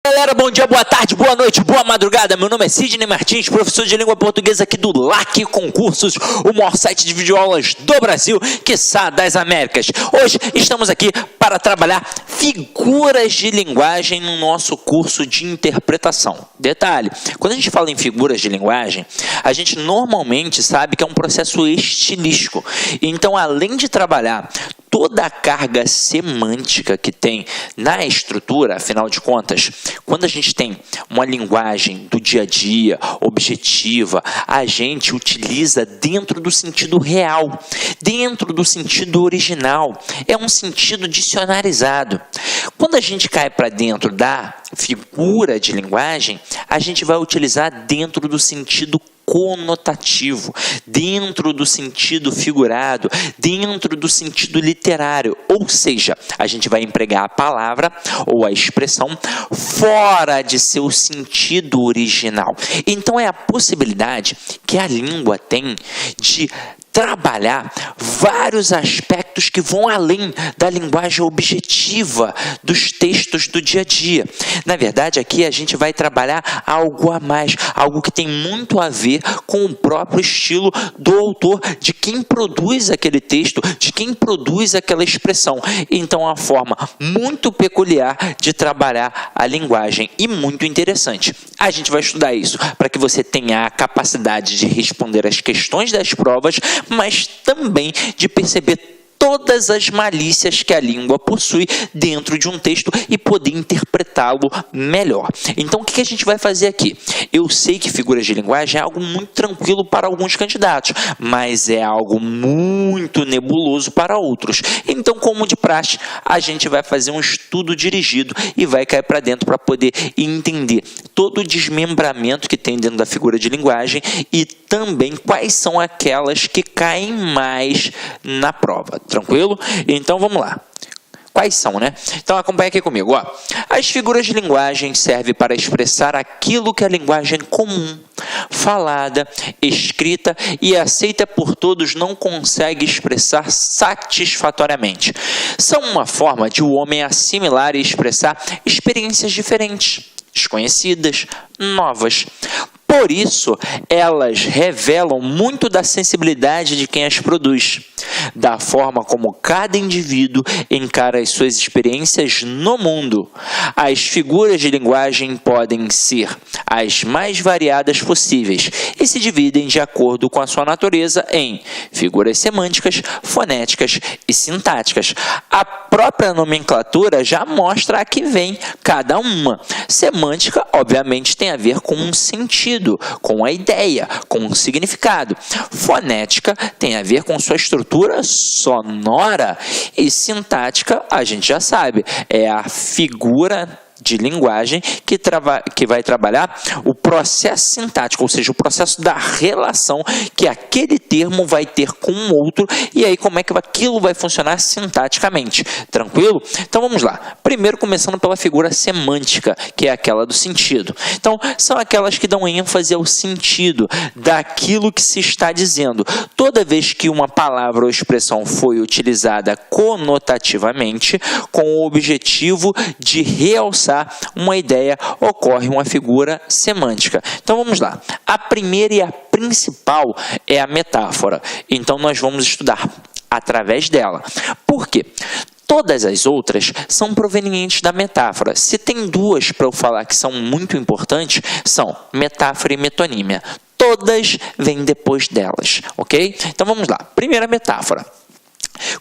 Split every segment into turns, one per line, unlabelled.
galera, bom dia, boa tarde, boa noite, boa madrugada. Meu nome é Sidney Martins, professor de língua portuguesa aqui do LAC Concursos, o maior site de videoaulas do Brasil, quiçá das Américas. Hoje estamos aqui para trabalhar figuras de linguagem no nosso curso de interpretação. Detalhe, quando a gente fala em figuras de linguagem, a gente normalmente sabe que é um processo estilístico. Então, além de trabalhar toda a carga semântica que tem na estrutura, afinal de contas, quando a gente tem uma linguagem do dia a dia, objetiva, a gente utiliza dentro do sentido real, dentro do sentido original, é um sentido dicionarizado. Quando a gente cai para dentro da figura de linguagem, a gente vai utilizar dentro do sentido conotativo, dentro do sentido figurado, dentro do sentido literário, ou seja, a gente vai empregar a palavra ou a expressão fora de seu sentido original. Então é a possibilidade que a língua tem de trabalhar vários aspectos que vão além da linguagem objetiva dos textos do dia a dia. Na verdade, aqui a gente vai trabalhar algo a mais, algo que tem muito a ver com o próprio estilo do autor, de quem produz aquele texto, de quem produz aquela expressão. Então, é uma forma muito peculiar de trabalhar a linguagem e muito interessante. A gente vai estudar isso para que você tenha a capacidade de responder as questões das provas, mas também de perceber todas as malícias que a língua possui dentro de um texto e poder interpretá-lo melhor. Então, o que a gente vai fazer aqui? Eu sei que figuras de linguagem é algo muito tranquilo para alguns candidatos, mas é algo muito nebuloso para outros. Então, como de praxe, a gente vai fazer um estudo dirigido e vai cair para dentro para poder entender todo o desmembramento que tem dentro da figura de linguagem e também quais são aquelas que caem mais na prova. Tranquilo? Então, vamos lá. Quais são, né? Então, acompanha aqui comigo. Ó. As figuras de linguagem servem para expressar aquilo que a linguagem comum, falada, escrita e aceita por todos não consegue expressar satisfatoriamente. São uma forma de o homem assimilar e expressar experiências diferentes, desconhecidas, novas. Por isso, elas revelam muito da sensibilidade de quem as produz, da forma como cada indivíduo encara as suas experiências no mundo. As figuras de linguagem podem ser as mais variadas possíveis e se dividem de acordo com a sua natureza em figuras semânticas, fonéticas e sintáticas. A própria nomenclatura já mostra a que vem cada uma. Semântica, obviamente, tem a ver com um sentido, com a ideia, com um significado. Fonética tem a ver com sua estrutura sonora e sintática, a gente já sabe, é a figura de linguagem que vai trabalhar o processo sintático, ou seja, o processo da relação que aquele termo vai ter com um outro e aí como é que aquilo vai funcionar sintaticamente. Tranquilo? Então vamos lá. Primeiro começando pela figura semântica, que é aquela do sentido. Então são aquelas que dão ênfase ao sentido daquilo que se está dizendo. Toda vez que uma palavra ou expressão foi utilizada conotativamente com o objetivo de realçar uma ideia, ocorre uma figura semântica. Então vamos lá. A primeira e a principal é a metáfora. Então nós vamos estudar através dela. Por quê? Todas as outras são provenientes da metáfora. Se tem duas para eu falar que são muito importantes, são metáfora e metonímia. Todas vêm depois delas, ok? Então vamos lá. Primeira metáfora.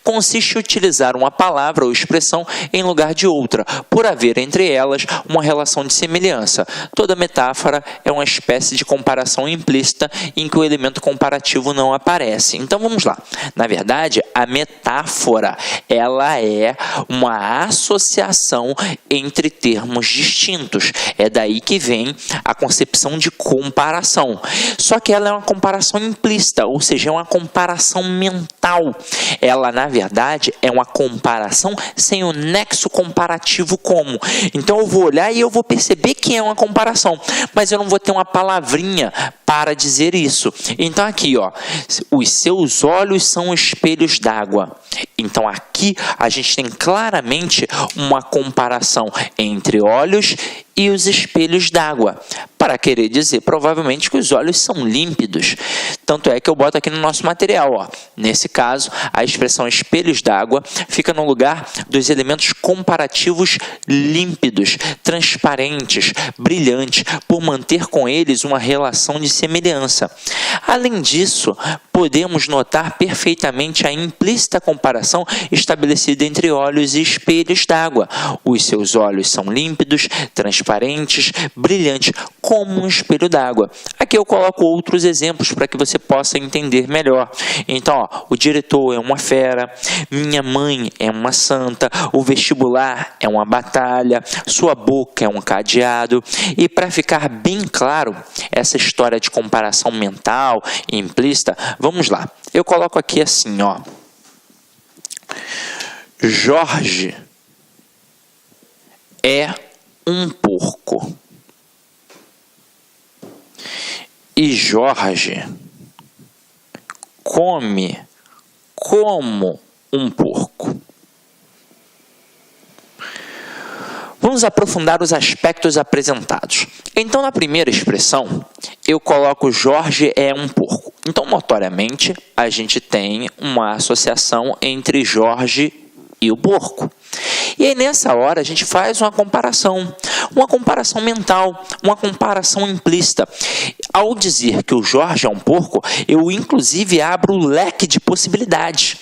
Consiste em utilizar uma palavra ou expressão em lugar de outra, por haver entre elas uma relação de semelhança. Toda metáfora é uma espécie de comparação implícita em que o elemento comparativo não aparece. Então vamos lá. Na verdade, a metáfora ela é uma associação entre termos distintos. É daí que vem a concepção de comparação. Só que ela é uma comparação implícita, ou seja, é uma comparação mental. Ela ela na verdade é uma comparação sem o nexo comparativo como. Então eu vou olhar e eu vou perceber que é uma comparação, mas eu não vou ter uma palavrinha para dizer isso. Então aqui, ó, os seus olhos são espelhos d'água. Então aqui a gente tem claramente uma comparação entre olhos e os espelhos d'água, para querer dizer provavelmente que os olhos são límpidos. Tanto é que eu boto aqui no nosso material, ó. Nesse caso, a expressão espelhos d'água fica no lugar dos elementos comparativos límpidos, transparentes, brilhantes, por manter com eles uma relação de semelhança. Além disso, podemos notar perfeitamente a implícita comparação estabelecida entre olhos e espelhos d'água. Os seus olhos são límpidos, transparentes, brilhantes, como um espelho d'água. Aqui eu coloco outros exemplos para que você possa entender melhor. Então, ó, o diretor é uma fera, minha mãe é uma santa, o vestibular é uma batalha, sua boca é um cadeado. E para ficar bem claro essa história de comparação mental e implícita, vamos lá. Eu coloco aqui assim, ó. Jorge é um porco. E Jorge come como um porco. Vamos aprofundar os aspectos apresentados. Então, na primeira expressão, eu coloco Jorge é um porco. Então, notoriamente, a gente tem uma associação entre Jorge e o porco. E aí, nessa hora, a gente faz uma comparação mental, uma comparação implícita. Ao dizer que o Jorge é um porco, eu, inclusive, abro o leque de possibilidades.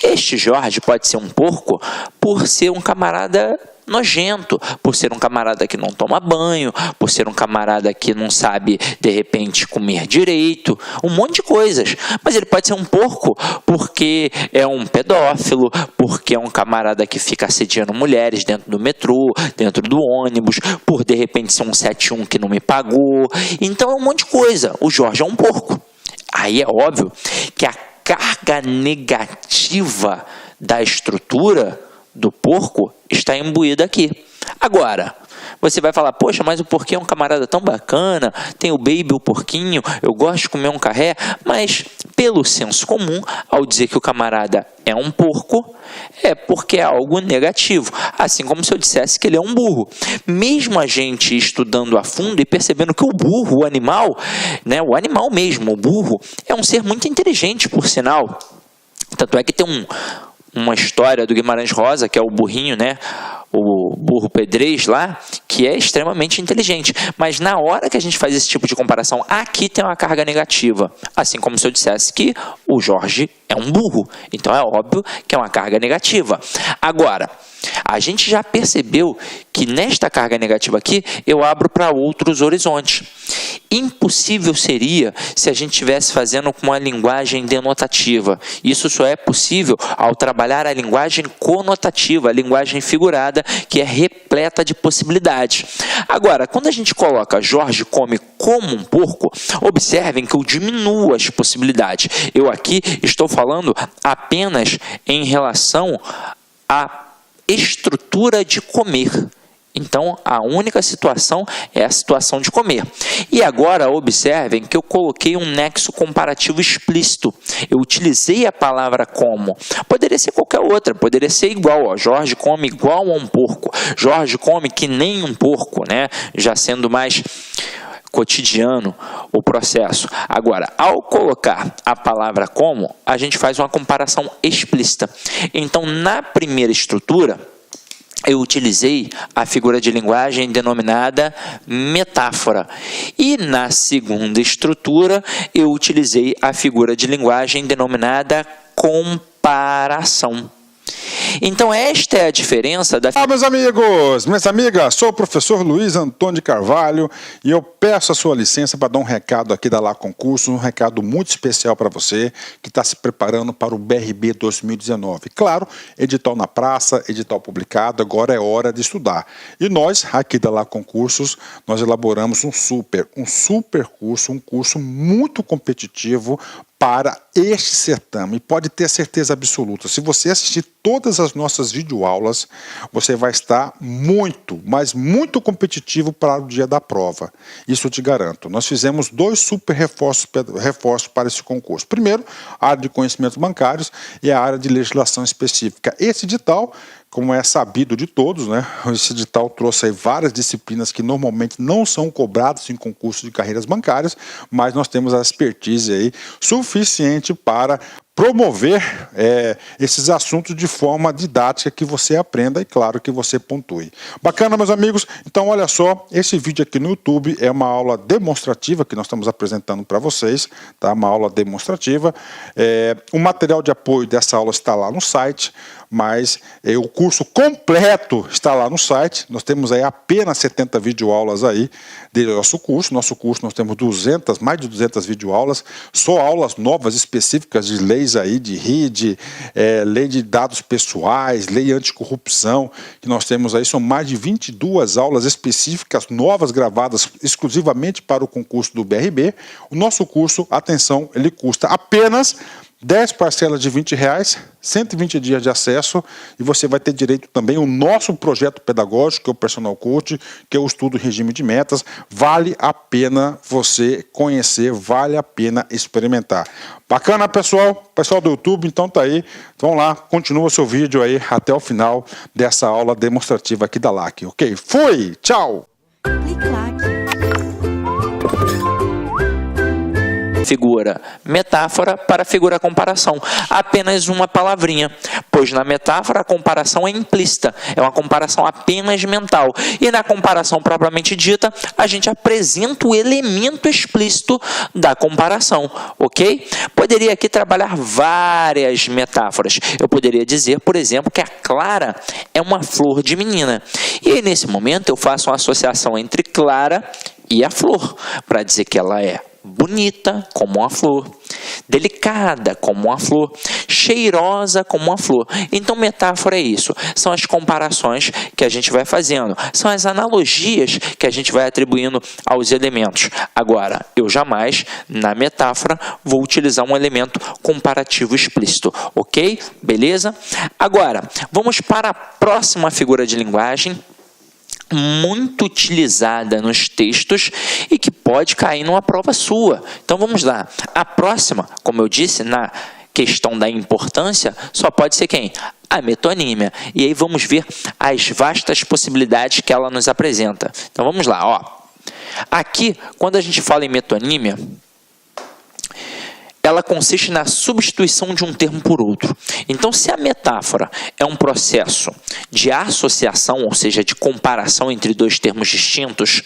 Este Jorge pode ser um porco por ser um camarada nojento, por ser um camarada que não toma banho, por ser um camarada que não sabe, de repente, comer direito, um monte de coisas. Mas ele pode ser um porco porque é um pedófilo, porque é um camarada que fica assediando mulheres dentro do metrô, dentro do ônibus, por, de repente, ser um 71 que não me pagou. Então, é um monte de coisa. O Jorge é um porco. Aí é óbvio que a carga negativa da estrutura do porco está imbuída aqui. Agora, você vai falar, poxa, mas o porquinho é um camarada tão bacana, tem o baby, o porquinho, eu gosto de comer um carré, mas pelo senso comum, ao dizer que o camarada é um porco, é porque é algo negativo. Assim como se eu dissesse que ele é um burro. Mesmo a gente estudando a fundo e percebendo que o burro, o animal, né, o animal mesmo, o burro, é um ser muito inteligente, por sinal. Tanto é que tem uma história do Guimarães Rosa, que é o burrinho, né? O burro pedrez lá, que é extremamente inteligente. Mas na hora que a gente faz esse tipo de comparação, aqui tem uma carga negativa. Assim como se eu dissesse que o Jorge é um burro. Então é óbvio que é uma carga negativa. Agora, a gente já percebeu que nesta carga negativa aqui, eu abro para outros horizontes. Impossível seria se a gente estivesse fazendo com uma linguagem denotativa. Isso só é possível ao trabalhar a linguagem conotativa, a linguagem figurada, que é repleta de possibilidades. Agora, quando a gente coloca Jorge come como um porco, observem que eu diminuo as possibilidades. Eu aqui estou falando apenas em relação à estrutura de comer. Então, a única situação é a situação de comer. E agora, observem que eu coloquei um nexo comparativo explícito. Eu utilizei a palavra como. Poderia ser qualquer outra, poderia ser igual. Ó. Jorge come igual a um porco. Jorge come que nem um porco, né? Já sendo mais cotidiano o processo. Agora, ao colocar a palavra como, a gente faz uma comparação explícita. Então, na primeira estrutura, eu utilizei a figura de linguagem denominada metáfora. E na segunda estrutura, eu utilizei a figura de linguagem denominada comparação. Então, esta é a diferença da...
Olá, meus amigos, minhas amigas, sou o professor Luiz Antônio de Carvalho e eu peço a sua licença para dar um recado aqui da Lá Concursos, um recado muito especial para você que está se preparando para o BRB 2019. Claro, edital na praça, edital publicado, agora é hora de estudar. E nós, aqui da Lá Concursos, nós elaboramos um super curso, um curso muito competitivo para este certame. Pode ter certeza absoluta, se você assistir todas as nossas videoaulas, você vai estar muito, mas muito competitivo para o dia da prova. Isso eu te garanto. Nós fizemos 2 super reforços para esse concurso. Primeiro, a área de conhecimentos bancários e a área de legislação específica. Esse edital, como é sabido de todos, né? Esse edital trouxe aí várias disciplinas que normalmente não são cobradas em concursos de carreiras bancárias, mas nós temos a expertise aí suficiente para promover esses assuntos de forma didática, que você aprenda e, claro, que você pontue. Bacana, meus amigos? Então, olha só, esse vídeo aqui no YouTube é uma aula demonstrativa que nós estamos apresentando para vocês, tá? Uma aula demonstrativa. O material de apoio dessa aula está lá no site, mas o curso completo está lá no site. Nós temos aí apenas 70 videoaulas aí do nosso curso. Nosso curso nós temos mais de 200 videoaulas, só aulas novas específicas de leis aí, de RID, lei de dados pessoais, lei anticorrupção, que nós temos aí, são mais de 22 aulas específicas, novas, gravadas exclusivamente para o concurso do BRB. O nosso curso, atenção, ele custa apenas 10 parcelas de R$20, 120 dias de acesso, e você vai ter direito também ao nosso projeto pedagógico, que é o Personal Coach, que é o estudo em regime de metas. Vale a pena você conhecer, vale a pena experimentar. Bacana, pessoal? Pessoal do YouTube, então tá aí. Vamos lá, continua o seu vídeo aí até o final dessa aula demonstrativa aqui da LAC, ok? Fui! Tchau!
Clique LAC.
Figura metáfora para figura comparação. Apenas uma palavrinha, pois na metáfora a comparação é implícita, é uma comparação apenas mental. E na comparação propriamente dita, a gente apresenta o elemento explícito da comparação, ok? Poderia aqui trabalhar várias metáforas. Eu poderia dizer, por exemplo, que a Clara é uma flor de menina. E aí, nesse momento, eu faço uma associação entre Clara e a flor, para dizer que ela é bonita como uma flor, delicada como uma flor, cheirosa como uma flor. Então, metáfora é isso. São as comparações que a gente vai fazendo. São as analogias que a gente vai atribuindo aos elementos. Agora, eu jamais, na metáfora, vou utilizar um elemento comparativo explícito. Ok? Beleza? Agora, vamos para a próxima figura de linguagem, muito utilizada nos textos e que pode cair numa prova sua. Então vamos lá. A próxima, como eu disse, na questão da importância, só pode ser quem? A metonímia. E aí vamos ver as vastas possibilidades que ela nos apresenta. Então vamos lá. Ó. Aqui, quando a gente fala em metonímia, ela consiste na substituição de um termo por outro. Então, se a metáfora é um processo de associação, ou seja, de comparação entre dois termos distintos,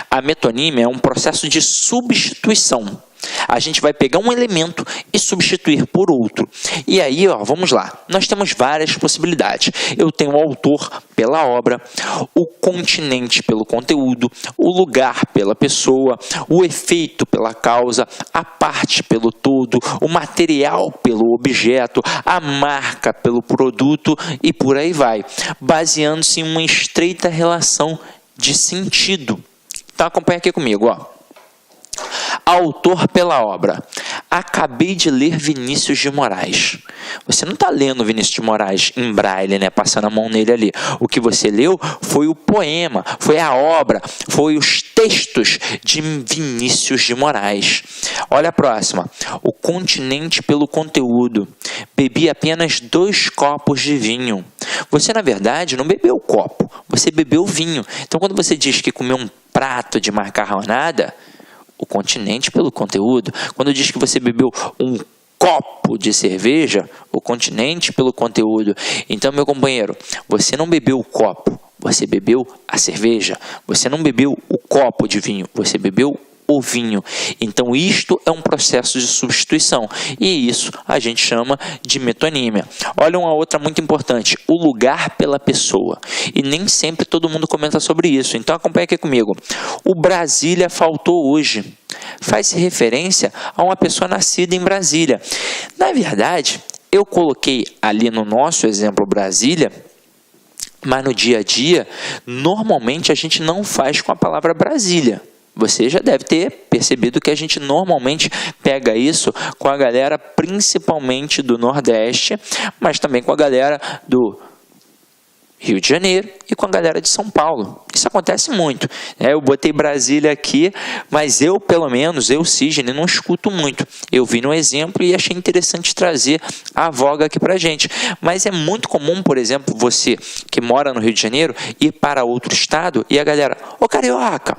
a metonímia é um processo de substituição. A gente vai pegar um elemento e substituir por outro. E aí, ó, vamos lá. Nós temos várias possibilidades. Eu tenho o autor pela obra, o continente pelo conteúdo, o lugar pela pessoa, o efeito pela causa, a parte pelo todo, o material pelo objeto, a marca pelo produto e por aí vai, baseando-se em uma estreita relação de sentido. Então, acompanha aqui comigo, ó. Autor pela obra. Acabei de ler Vinícius de Moraes. Você não está lendo Vinícius de Moraes em braille, né? Passando a mão nele ali. O que você leu foi o poema, foi a obra, foi os textos de Vinícius de Moraes. Olha a próxima. O continente pelo conteúdo. Bebi apenas 2 copos de vinho. Você, na verdade, não bebeu o copo, você bebeu o vinho. Então, quando você diz que comeu um prato de macarronada, o continente pelo conteúdo. Quando diz que você bebeu um copo de cerveja, o continente pelo conteúdo. Então, meu companheiro, você não bebeu o copo, você bebeu a cerveja. Você não bebeu o copo de vinho, você bebeu o vinho. Então, isto é um processo de substituição. E isso a gente chama de metonímia. Olha uma outra muito importante. O lugar pela pessoa. E nem sempre todo mundo comenta sobre isso. Então, acompanha aqui comigo. O Brasília faltou hoje. Faz referência a uma pessoa nascida em Brasília. Na verdade, eu coloquei ali no nosso exemplo Brasília, mas no dia a dia, normalmente a gente não faz com a palavra Brasília. Você já deve ter percebido que a gente normalmente pega isso com a galera principalmente do Nordeste, mas também com a galera do Rio de Janeiro e com a galera de São Paulo. Isso acontece muito. Eu botei Brasília aqui, mas eu, pelo menos, Sidney, não escuto muito. Eu vi no exemplo e achei interessante trazer a voga aqui pra gente. Mas é muito comum, por exemplo, você que mora no Rio de Janeiro ir para outro estado e a galera, ô carioca,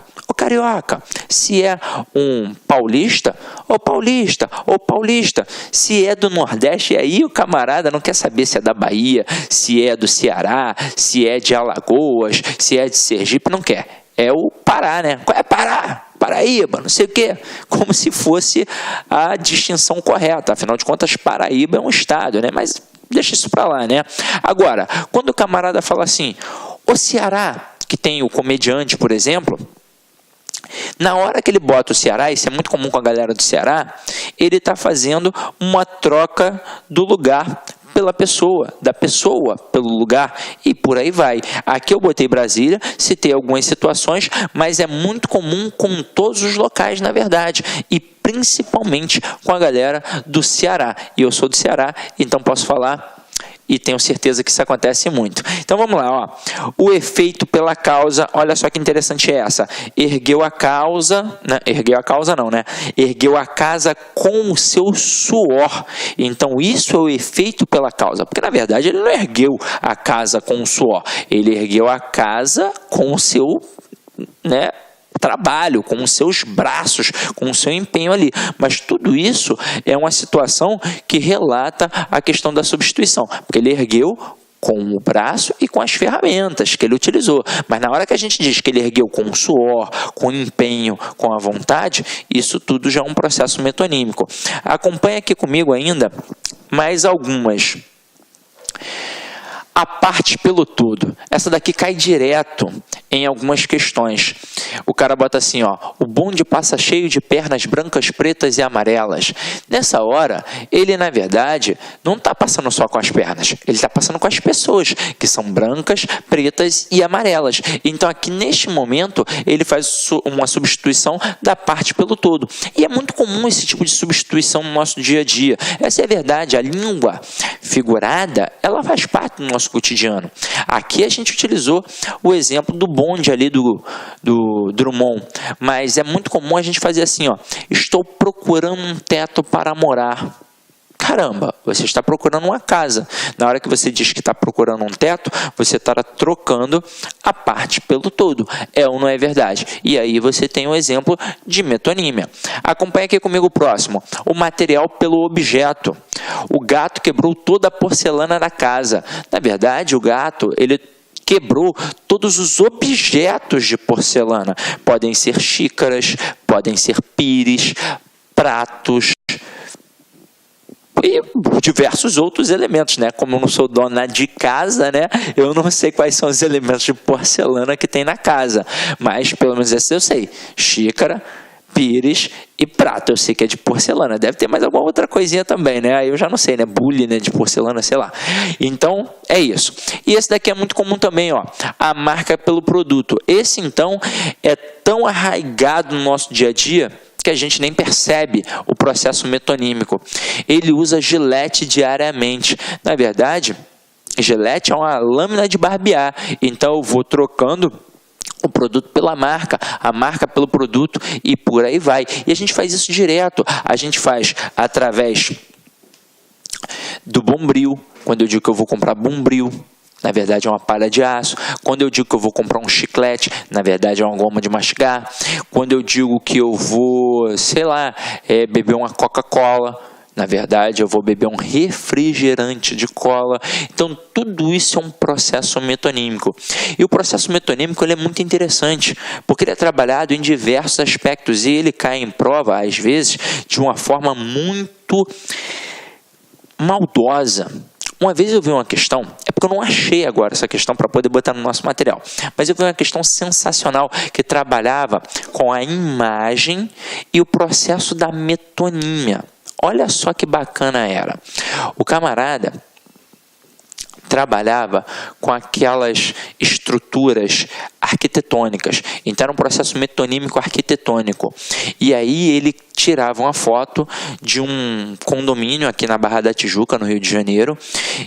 se é um paulista, ô paulista, se é do Nordeste, e aí o camarada não quer saber se é da Bahia, se é do Ceará, se é de Alagoas, se é de Sergipe, não quer. É o Pará, né? Qual é Pará? Paraíba, não sei o quê. Como se fosse a distinção correta. Afinal de contas, Paraíba é um estado, né? Mas deixa isso pra lá, né? Agora, quando o camarada fala assim, o Ceará, que tem o comediante, por exemplo, na hora que ele bota o Ceará, isso é muito comum com a galera do Ceará, ele está fazendo uma troca do lugar pela pessoa, da pessoa pelo lugar e por aí vai. Aqui eu botei Brasília, citei algumas situações, mas é muito comum com todos os locais, na verdade, e principalmente com a galera do Ceará. E eu sou do Ceará, então posso falar e tenho certeza que isso acontece muito. Então vamos lá, ó. O efeito pela causa, olha só que interessante é essa. Ergueu a causa, né? Ergueu a casa com o seu suor. Então isso é o efeito pela causa, porque na verdade ele não ergueu a casa com o suor, ele ergueu a casa com o seu, né, trabalho, com os seus braços, com o seu empenho ali. Mas tudo isso é uma situação que relata a questão da substituição, porque ele ergueu com o braço e com as ferramentas que ele utilizou. Mas na hora que a gente diz que ele ergueu com o suor, com o empenho, com a vontade, isso tudo já é um processo metonímico. Acompanha aqui comigo ainda mais algumas. A parte pelo todo. Essa daqui cai direto em algumas questões. O cara bota assim, ó, o bonde passa cheio de pernas brancas, pretas e amarelas. Nessa hora, ele na verdade não está passando só com as pernas, ele está passando com as pessoas, que são brancas, pretas e amarelas. Então aqui neste momento, ele faz uma substituição da parte pelo todo. E é muito comum esse tipo de substituição no nosso dia a dia. Essa é a verdade, a língua figurada, ela faz parte do nosso cotidiano. Aqui a gente utilizou o exemplo do bonde ali do Drummond, mas é muito comum a gente fazer assim, ó, estou procurando um teto para morar. Caramba, você está procurando uma casa. Na hora que você diz que está procurando um teto, você está trocando a parte pelo todo. É ou não é verdade? E aí você tem um exemplo de metonímia. Acompanhe aqui comigo o próximo. O material pelo objeto. O gato quebrou toda a porcelana da casa. Na verdade, o gato, ele quebrou todos os objetos de porcelana. Podem ser xícaras, podem ser pires, pratos e diversos outros elementos, né? Como eu não sou dona de casa, né? Eu não sei quais são os elementos de porcelana que tem na casa, mas pelo menos esse eu sei. Xícara, pires e prato, eu sei que é de porcelana. Deve ter mais alguma outra coisinha também, né? Aí eu já não sei, né? Bule, né? De porcelana, sei lá. Então, é isso. E esse daqui é muito comum também, ó. A marca pelo produto. Esse, então, é tão arraigado no nosso dia a dia que a gente nem percebe o processo metonímico. Ele usa gilete diariamente. Na verdade, gilete é uma lâmina de barbear. Então, eu vou trocando o produto pela marca, a marca pelo produto e por aí vai. E a gente faz isso direto. A gente faz através do bombril. Quando eu digo que eu vou comprar bombril, na verdade é uma palha de aço. Quando eu digo que eu vou comprar um chiclete, na verdade é uma goma de mastigar. Quando eu digo que eu vou, sei lá, beber uma Coca-Cola, na verdade eu vou beber um refrigerante de cola. Então tudo isso é um processo metonímico. E o processo metonímico ele é muito interessante, porque ele é trabalhado em diversos aspectos e ele cai em prova, às vezes, de uma forma muito maldosa. Uma vez eu vi uma questão, é porque eu não achei agora essa questão para poder botar no nosso material, mas eu vi uma questão sensacional que trabalhava com a imagem e o processo da metonímia. Olha só que bacana era. O camarada trabalhava com aquelas estruturas arquitetônicas. Então era um processo metonímico arquitetônico. E aí ele tirava uma foto de um condomínio aqui na Barra da Tijuca, no Rio de Janeiro,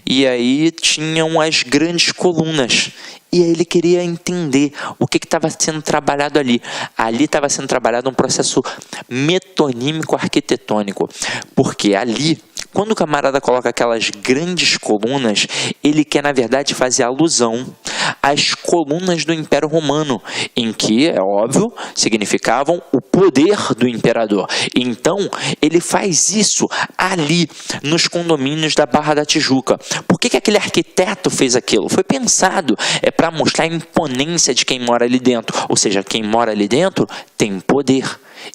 e aí tinham as grandes colunas. E aí ele queria entender o que estava sendo trabalhado ali. Ali estava sendo trabalhado um processo metonímico arquitetônico, porque ali, quando o camarada coloca aquelas grandes colunas, ele quer, na verdade, fazer alusão às colunas do Império Romano, em que, é óbvio, significavam o poder do imperador. Então, ele faz isso ali, nos condomínios da Barra da Tijuca. Por que aquele arquiteto fez aquilo? Foi pensado, para mostrar a imponência de quem mora ali dentro. Ou seja, quem mora ali dentro tem poder.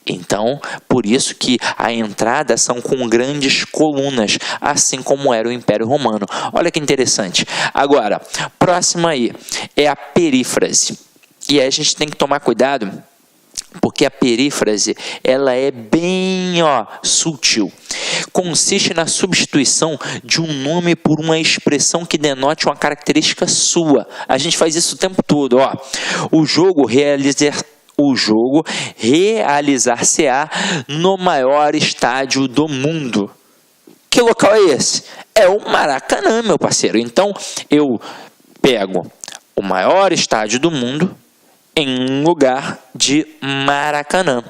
Então, por isso que a entrada são com grandes colunas, assim como era o Império Romano. Olha que interessante. Agora, próximo aí é a perífrase. E aí a gente tem que tomar cuidado, porque a perífrase, ela é bem sutil. Consiste na substituição de um nome por uma expressão que denote uma característica sua. A gente faz isso o tempo todo. O jogo realizar-se-á no maior estádio do mundo. Que local é esse? É o Maracanã, meu parceiro. Então, eu pego o maior estádio do mundo em um lugar de Maracanã.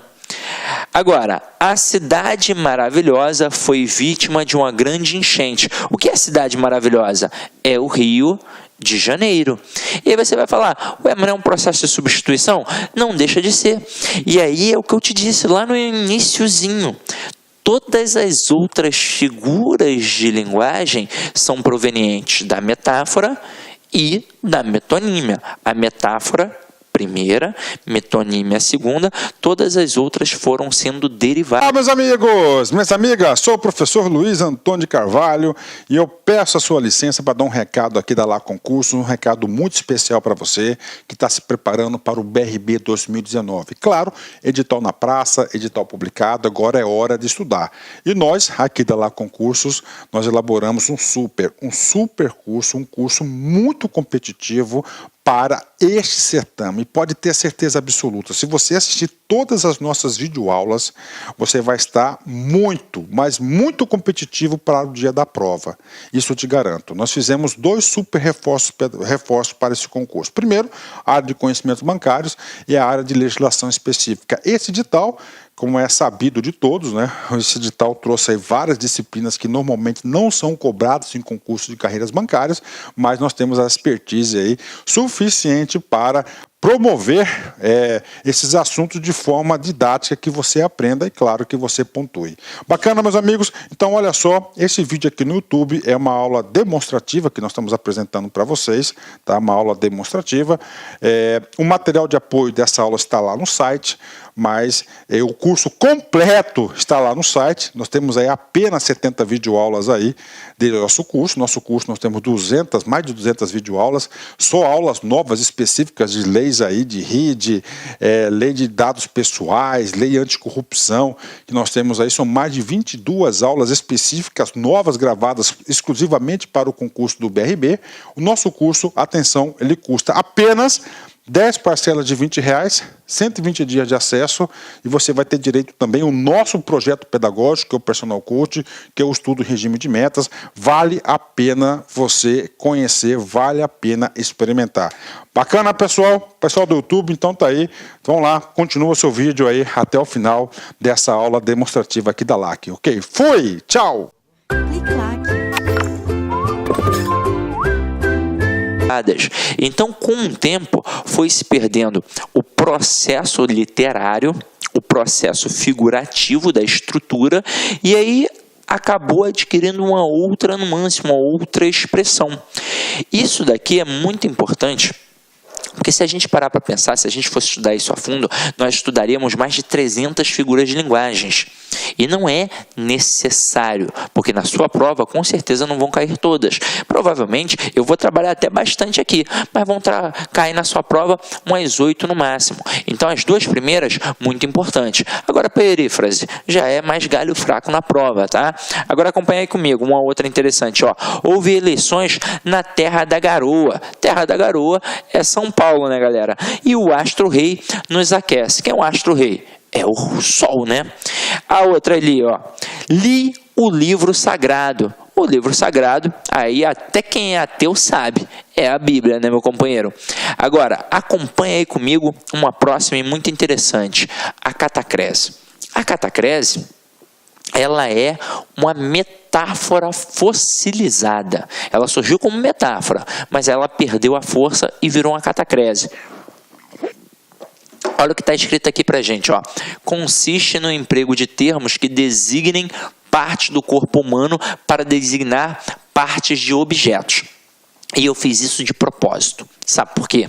Agora, a cidade maravilhosa foi vítima de uma grande enchente. O que é a cidade maravilhosa? É o Rio de Janeiro. E aí você vai falar, mas não é um processo de substituição? Não deixa de ser. E aí é o que eu te disse lá no iniciozinho. Todas as outras figuras de linguagem são provenientes da metáfora e da metonímia. A metáfora primeira, metonímia a segunda, todas as outras foram sendo derivadas.
Olá, meus amigos, minhas amigas, sou o professor Luiz Antônio de Carvalho e eu peço a sua licença para dar um recado aqui da Lá Concursos, um recado muito especial para você que está se preparando para o BRB 2019. Claro, edital na praça, edital publicado, agora é hora de estudar. E nós, aqui da Lá Concursos, nós elaboramos um super curso, um curso muito competitivo para este certame. Pode ter certeza absoluta, se você assistir todas as nossas videoaulas, você vai estar muito, mas muito competitivo para o dia da prova. Isso eu te garanto. Nós fizemos 2 super reforços para esse concurso. Primeiro, a área de conhecimentos bancários e a área de legislação específica. Esse edital, como é sabido de todos, né? Esse edital trouxe aí várias disciplinas que normalmente não são cobradas em concursos de carreiras bancárias, mas nós temos a expertise aí suficiente para promover esses assuntos de forma didática, que você aprenda e, claro, que você pontue. Bacana, meus amigos? Então, olha só, esse vídeo aqui no YouTube é uma aula demonstrativa que nós estamos apresentando para vocês, tá? Uma aula demonstrativa. O material de apoio dessa aula está lá no site, mas o curso completo está lá no site. Nós temos aí apenas 70 videoaulas aí do nosso curso. Nosso curso nós temos mais de 200 videoaulas, só aulas novas específicas de leis aí, de RID, lei de dados pessoais, lei anticorrupção, que nós temos aí, são mais de 22 aulas específicas, novas, gravadas exclusivamente para o concurso do BRB. O nosso curso, atenção, ele custa apenas 10 parcelas de R$20, 120 dias de acesso, e você vai ter direito também ao nosso projeto pedagógico, que é o Personal Coach, que é o estudo em regime de metas. Vale a pena você conhecer, vale a pena experimentar. Bacana, pessoal? Pessoal do YouTube, então tá aí. Vamos lá, continua o seu vídeo aí até o final dessa aula demonstrativa aqui da LAC, ok? Fui! Tchau!
Então, com o tempo, foi se perdendo o processo literário, o processo figurativo da estrutura, e aí acabou adquirindo uma outra nuance, uma outra expressão. Isso daqui é muito importante, porque se a gente parar para pensar, se a gente fosse estudar isso a fundo, nós estudaríamos mais de 300 figuras de linguagens. E não é necessário, porque na sua prova com certeza não vão cair todas. Provavelmente eu vou trabalhar até bastante aqui, mas vão cair na sua prova umas 8 no máximo. Então as 2 primeiras, muito importante. Agora a perífrase já é mais galho fraco na prova, tá? Agora acompanha aí comigo, uma outra interessante, ó. Houve eleições na Terra da Garoa. Terra da Garoa é São Paulo, né, galera? E o astro-rei nos aquece. Quem é o astro-rei? É o Sol, né? A outra ali, ó. Li o livro sagrado. O livro sagrado, aí até quem é ateu sabe, é a Bíblia, né, meu companheiro? Agora, acompanha aí comigo uma próxima e muito interessante, a catacrese. A catacrese, ela é uma metáfora fossilizada. Ela surgiu como metáfora, mas ela perdeu a força e virou uma catacrese. Olha o que está escrito aqui pra gente, ó. Consiste no emprego de termos que designem parte do corpo humano para designar partes de objetos. E eu fiz isso de propósito. Sabe por quê?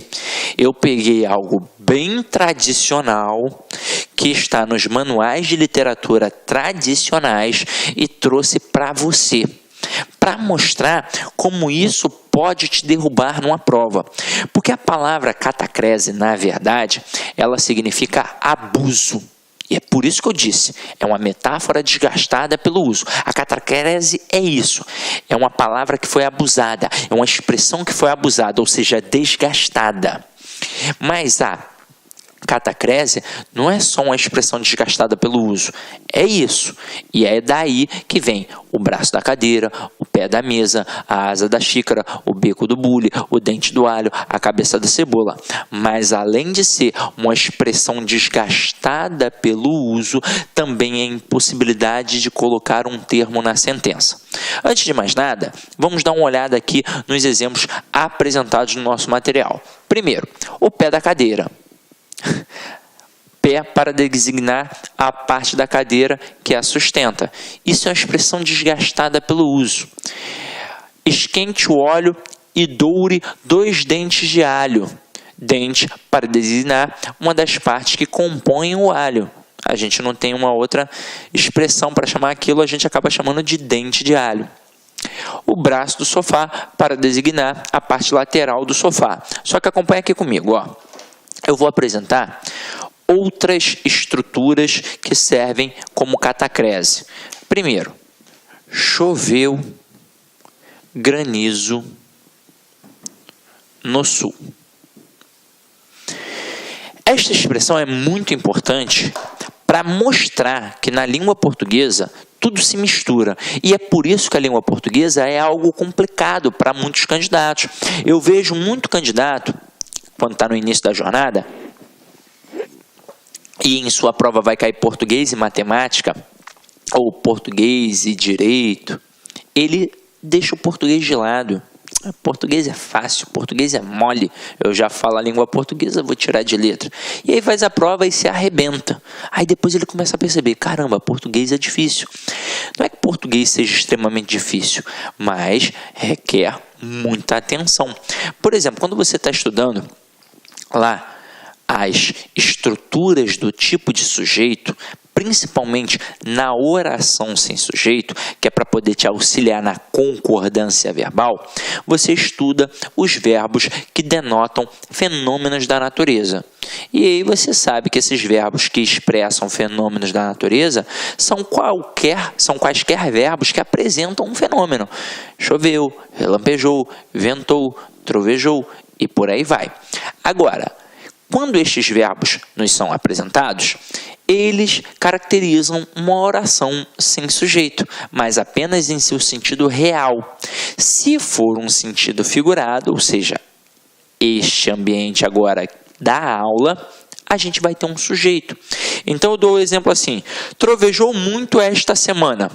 Eu peguei algo bem tradicional que está nos manuais de literatura tradicionais e trouxe para você, para mostrar como isso pode te derrubar numa prova. Porque a palavra catacrese, na verdade, ela significa abuso. E é por isso que eu disse, é uma metáfora desgastada pelo uso. A catacrese é isso, é uma palavra que foi abusada, é uma expressão que foi abusada, ou seja, desgastada. Mas a catacrese não é só uma expressão desgastada pelo uso, é isso. E é daí que vem o braço da cadeira, o pé da mesa, a asa da xícara, o bico do bule, o dente do alho, a cabeça da cebola. Mas além de ser uma expressão desgastada pelo uso, também é impossibilidade de colocar um termo na sentença. Antes de mais nada, vamos dar uma olhada aqui nos exemplos apresentados no nosso material. Primeiro, o pé da cadeira. Pé para designar a parte da cadeira que a sustenta. Isso é uma expressão desgastada pelo uso. Esquente o óleo e doure 2 dentes de alho. Dente para designar uma das partes que compõem o alho. A gente não tem uma outra expressão para chamar aquilo, a gente acaba chamando de dente de alho. O braço do sofá para designar a parte lateral do sofá. Só que acompanha aqui comigo, ó. Eu vou apresentar outras estruturas que servem como catacrese. Primeiro, choveu granizo no sul. Esta expressão é muito importante para mostrar que na língua portuguesa tudo se mistura. E é por isso que a língua portuguesa é algo complicado para muitos candidatos. Eu vejo muito candidato, quando está no início da jornada, e em sua prova vai cair português e matemática, ou português e direito, ele deixa o português de lado. Português é fácil, português é mole, eu já falo a língua portuguesa, vou tirar de letra. E aí faz a prova e se arrebenta. Aí depois ele começa a perceber, caramba, português é difícil. Não é que português seja extremamente difícil, mas requer muita atenção. Por exemplo, quando você está estudando lá as estruturas do tipo de sujeito, principalmente na oração sem sujeito, que é para poder te auxiliar na concordância verbal, você estuda os verbos que denotam fenômenos da natureza. E aí você sabe que esses verbos que expressam fenômenos da natureza são quaisquer verbos que apresentam um fenômeno. Choveu, relampejou, ventou, trovejou e por aí vai. Agora, quando estes verbos nos são apresentados, eles caracterizam uma oração sem sujeito, mas apenas em seu sentido real. Se for um sentido figurado, ou seja, este ambiente agora da aula, a gente vai ter um sujeito. Então eu dou o exemplo assim, trovejou muito esta semana.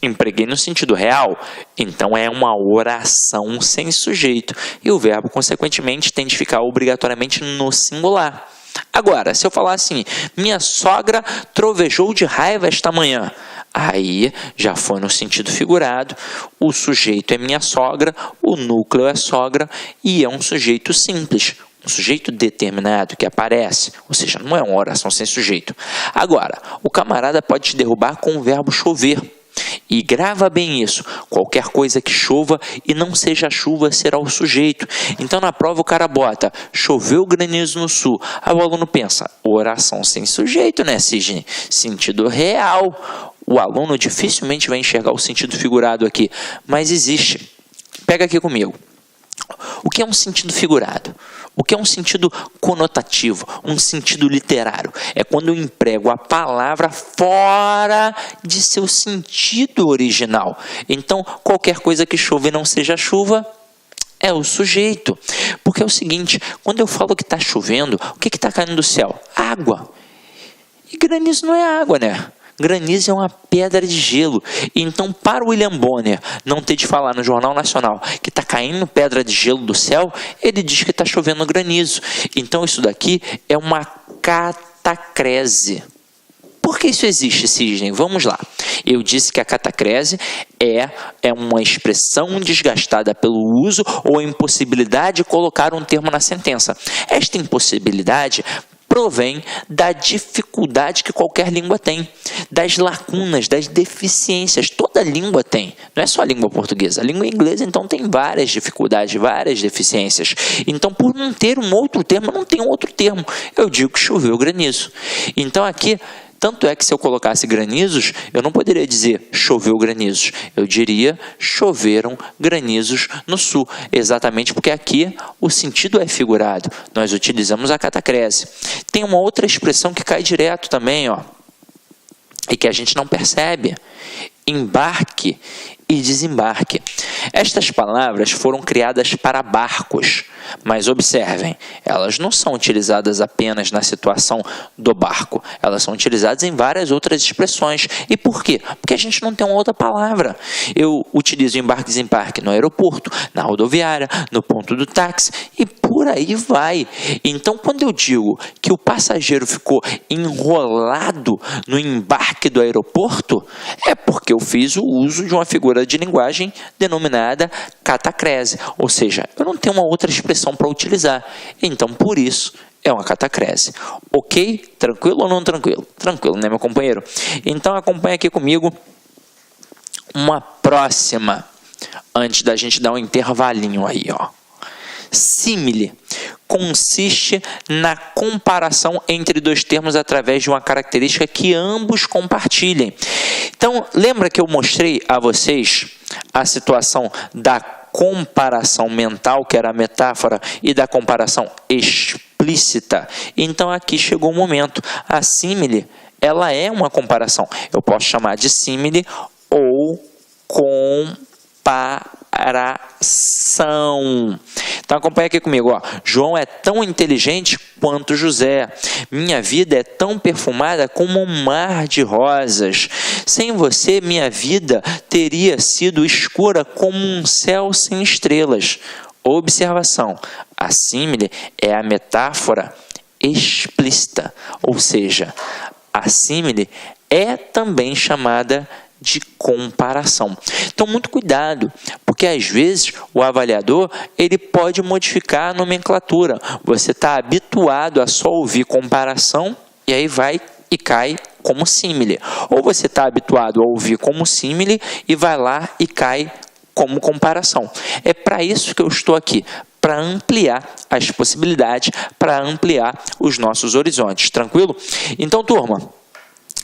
Empreguei no sentido real, então é uma oração sem sujeito. E o verbo, consequentemente, tem de ficar obrigatoriamente no singular. Agora, se eu falar assim, minha sogra trovejou de raiva esta manhã, aí já foi no sentido figurado, o sujeito é minha sogra, o núcleo é sogra e é um sujeito simples. um sujeito determinado que aparece, ou seja, não é uma oração sem sujeito. Agora, o camarada pode te derrubar com o verbo chover. E grava bem isso, qualquer coisa que chova e não seja chuva será o sujeito. Então na prova o cara bota, choveu granizo no sul. Aí o aluno pensa, oração sem sujeito, né, Sidney? Sentido real. O aluno dificilmente vai enxergar o sentido figurado aqui, mas existe. Pega aqui comigo. O que é um sentido figurado? O que é um sentido conotativo? Um sentido literário? É quando eu emprego a palavra fora de seu sentido original. Então, qualquer coisa que chova e não seja chuva é o sujeito. Porque é o seguinte, quando eu falo que está chovendo, o que está caindo do céu? Água. E granizo não é água, né? Granizo é uma pedra de gelo. Então, para o William Bonner não ter de falar no Jornal Nacional que está caindo pedra de gelo do céu, ele diz que está chovendo granizo. Então, isso daqui é uma catacrese. Por que isso existe, Sidney? Vamos lá. Eu disse que a catacrese é uma expressão desgastada pelo uso ou a impossibilidade de colocar um termo na sentença. Esta impossibilidade provém da dificuldade que qualquer língua tem, das lacunas, das deficiências. Toda língua tem, não é só a língua portuguesa. A língua inglesa, então, tem várias dificuldades, várias deficiências. Então, por não ter um outro termo, não tem um outro termo. Eu digo que choveu granizo. Então, aqui, tanto é que se eu colocasse granizos, eu não poderia dizer choveu granizos. Eu diria choveram granizos no sul. Exatamente porque aqui o sentido é figurado. Nós utilizamos a catacrese. Tem uma outra expressão que cai direto também, ó, e que a gente não percebe. Embarque e desembarque. Estas palavras foram criadas para barcos, mas observem, elas não são utilizadas apenas na situação do barco, elas são utilizadas em várias outras expressões. E por quê? Porque a gente não tem uma outra palavra. Eu utilizo embarque e desembarque no aeroporto, na rodoviária, no ponto do táxi e por aí vai. Então, quando eu digo que o passageiro ficou enrolado no embarque do aeroporto, é porque eu fiz o uso de uma figura de linguagem denominada catacrese, ou seja, eu não tenho uma outra expressão para utilizar, então por isso é uma catacrese. Ok? Tranquilo ou não tranquilo? Tranquilo, né, meu companheiro? Então acompanha aqui comigo uma próxima, antes da gente dar um intervalinho aí, ó. Símile consiste na comparação entre dois termos através de uma característica que ambos compartilhem. Então, lembra que eu mostrei a vocês a situação da comparação mental, que era a metáfora, e da comparação explícita? Então, aqui chegou o momento. A símile, ela é uma comparação. Eu posso chamar de símile ou comparação. Então acompanha aqui comigo, ó. João é tão inteligente quanto José. Minha vida é tão perfumada como um mar de rosas. Sem você, minha vida teria sido escura como um céu sem estrelas. Observação: a símile é a metáfora explícita, ou seja, a símile é também chamada de comparação. Então, muito cuidado, porque às vezes o avaliador ele pode modificar a nomenclatura. Você está habituado a só ouvir comparação e aí vai e cai como símile. Ou você está habituado a ouvir como símile e vai lá e cai como comparação. É para isso que eu estou aqui, para ampliar as possibilidades, para ampliar os nossos horizontes. Tranquilo? Então, turma,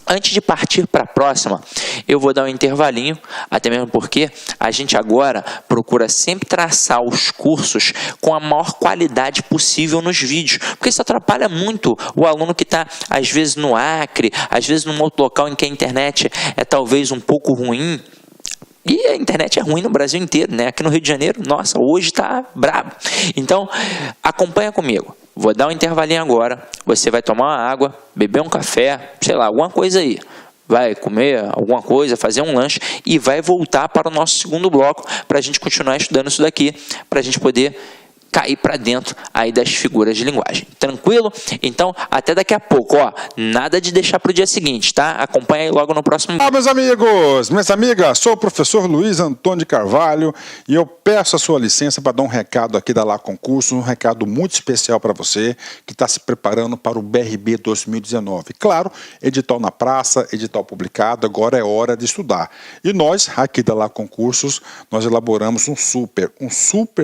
antes de partir para a próxima, eu vou dar um intervalinho, até mesmo porque a gente agora procura sempre traçar os cursos com a maior qualidade possível nos vídeos, porque isso atrapalha muito o aluno que está, às vezes, no Acre, às vezes, num outro local em que a internet é talvez um pouco ruim. E a internet é ruim no Brasil inteiro, né? Aqui no Rio de Janeiro, nossa, hoje está brabo. Então, acompanha comigo. Vou dar um intervalinho agora, você vai tomar uma água, beber um café, sei lá, alguma coisa aí. Vai comer alguma coisa, fazer um lanche e vai voltar para o nosso segundo bloco para a gente continuar estudando isso daqui, para a gente poder cair para dentro aí das figuras de linguagem. Tranquilo? Então, até daqui a pouco, ó. Nada de deixar para o dia seguinte, tá? Acompanha aí logo no próximo.
Olá, meus amigos, minhas amigas, sou o professor Luiz Antônio de Carvalho e eu peço a sua licença para dar um recado aqui da Lá Concurso, um recado muito especial para você que está se preparando para o BRB 2019. Claro, edital na praça, edital publicado, agora é hora de estudar. E nós, aqui da Lá Concursos, nós elaboramos um super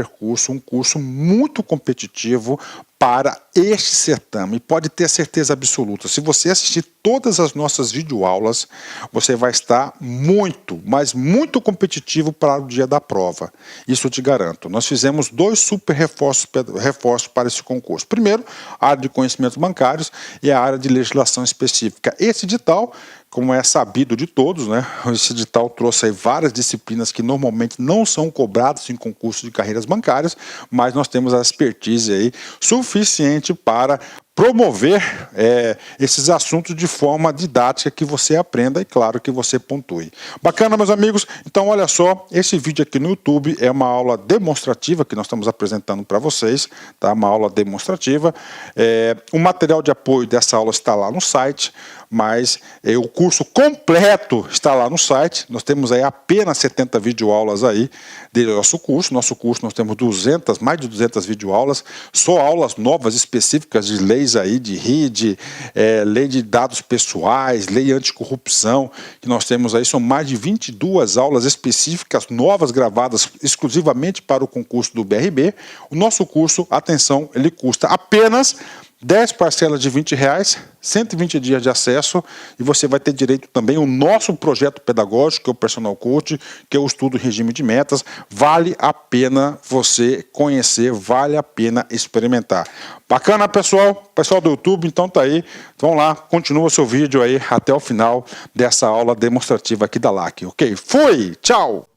curso, um curso muito competitivo para este certame. Pode ter certeza absoluta, se você assistir todas as nossas videoaulas, você vai estar muito, mas muito competitivo para o dia da prova. Isso eu te garanto. Nós fizemos 2 super reforços para esse concurso. Primeiro, a área de conhecimentos bancários e a área de legislação específica. Esse edital, como é sabido de todos, né? Esse edital trouxe aí várias disciplinas que normalmente não são cobradas em concursos de carreiras bancárias, mas nós temos a expertise aí suficiente para promover esses assuntos de forma didática que você aprenda e, claro, que você pontue. Bacana, meus amigos? Então, olha só, esse vídeo aqui no YouTube é uma aula demonstrativa que nós estamos apresentando para vocês, tá? Uma aula demonstrativa. O material de apoio dessa aula está lá no site, mas o curso completo está lá no site. Nós temos aí apenas 70 videoaulas aí do nosso curso. Nosso curso nós temos mais de 200 videoaulas, só aulas novas específicas de leis aí, de RID, lei de dados pessoais, lei anticorrupção, que nós temos aí, são mais de 22 aulas específicas, novas, gravadas exclusivamente para o concurso do BRB. O nosso curso, atenção, ele custa apenas 10 parcelas de R$20, 120 dias de acesso, e você vai ter direito também ao nosso projeto pedagógico, que é o Personal Coach, que é o estudo regime de metas. Vale a pena você conhecer, vale a pena experimentar. Bacana, pessoal? Pessoal do YouTube, então tá aí. Vamos lá, continua o seu vídeo aí até o final dessa aula demonstrativa aqui da LAC, ok? Fui! Tchau!